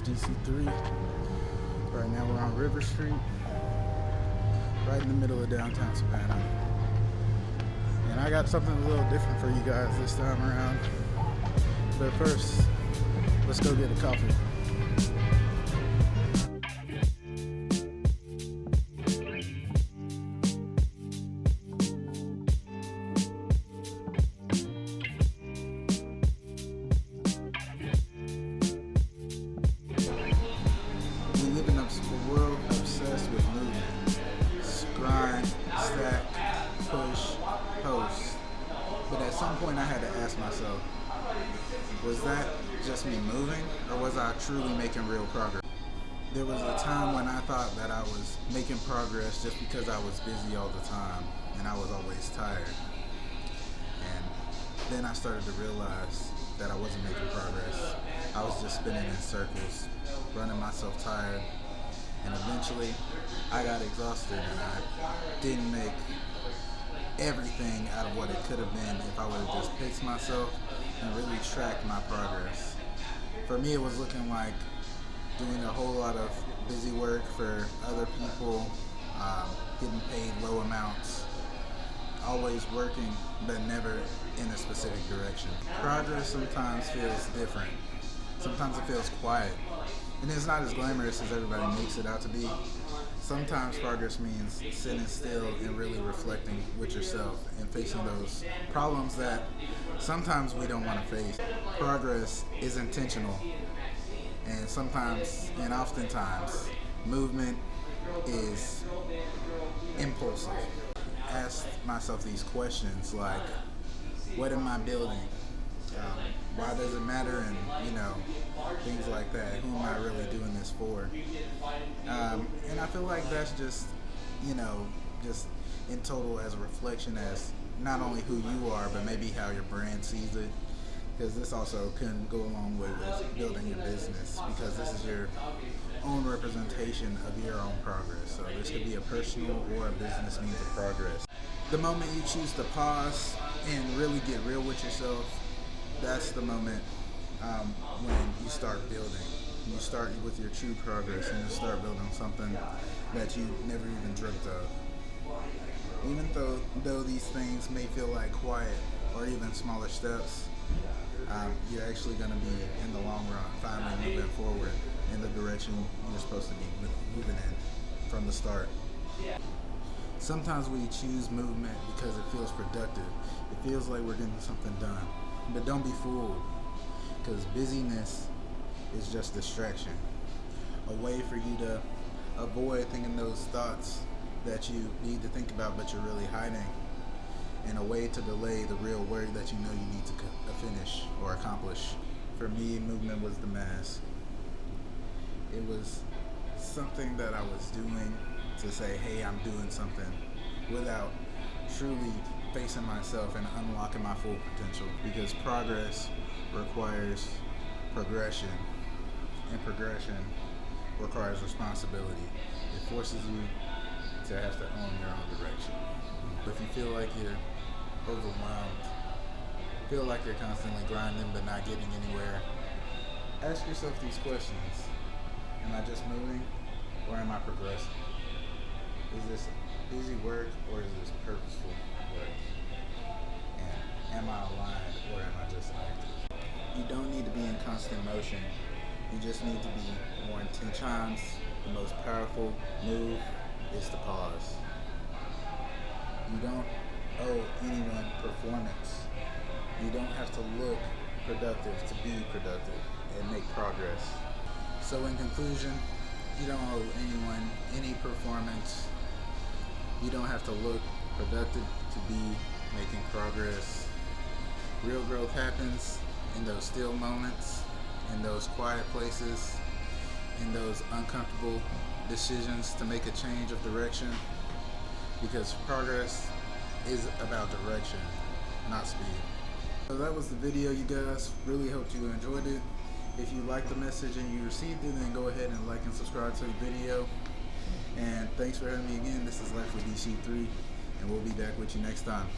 It's DC3. Right now we're on River Street, right in the middle of downtown Savannah. And I got something a little different for you guys this time around. But first, let's go get a coffee. We live in a world obsessed with movement. Grind, stack, push, post. But at some point I had to ask myself, was that just me moving, or was I truly making real progress? There was a time when I thought that I was making progress just because I was busy all the time and I was always tired. And then I started to realize that I wasn't making progress. I was just spinning in circles, running myself tired, and eventually I got exhausted and I didn't make everything out of what it could have been if I would have just paced myself and really tracked my progress. For me, it was looking like doing a whole lot of busy work for other people, getting paid low amounts, always working but never in a specific direction. Progress sometimes feels different. Sometimes it feels quiet. And it's not as glamorous as everybody makes it out to be. Sometimes progress means sitting still and really reflecting with yourself and facing those problems that sometimes we don't want to face. Progress is intentional, and sometimes and oftentimes movement is impulsive. Ask myself these questions like, what am I building? Why does it matter? And things like that. Who am I really doing this for? And I feel like that's just in total as a reflection as not only who you are, but maybe how your brand sees it. Because this also can go a long way with building your business, because this is your own representation of your own progress. So this could be a personal or a business means of progress. The moment you choose to pause and really get real with yourself, that's the moment when you start building. You start with your true progress and you start building something that you never even dreamt of. Even though these things may feel like quiet or even smaller steps, you're actually going to be, in the long run, finally moving forward in the direction you're supposed to be moving in from the start. Sometimes we choose movement because it feels productive. It feels like we're getting something done. But don't be fooled, because busyness is just distraction. A way for you to avoid thinking those thoughts that you need to think about but you're really hiding, and a way to delay the real work that you know you need to finish or accomplish. For me, movement was the mask. It was something that I was doing to say, hey, I'm doing something, without truly facing myself and unlocking my full potential, because progress requires progression, and progression requires responsibility. It forces you to have to own your own direction. But if you feel like you're overwhelmed, feel like you're constantly grinding but not getting anywhere, ask yourself these questions. Am I just moving, or am I progressing? Is this busy work, or is this purposeful work? And am I aligned, or am I just active? You don't need to be in constant motion. You just need to be more intentional. Sometimes the most powerful move is to pause. You don't owe anyone performance. You don't have to look productive to be productive and make progress. So in conclusion, you don't owe anyone any performance. You don't have to look productive to be making progress. Real growth happens in those still moments, in those quiet places, in those uncomfortable decisions to make a change of direction, because progress is about direction, not speed. So that was the video, you guys. Really hoped you enjoyed it. If you liked the message and you received it, then go ahead and like and subscribe to the video. And thanks for having me again. This is Life with DC3, and we'll be back with you next time.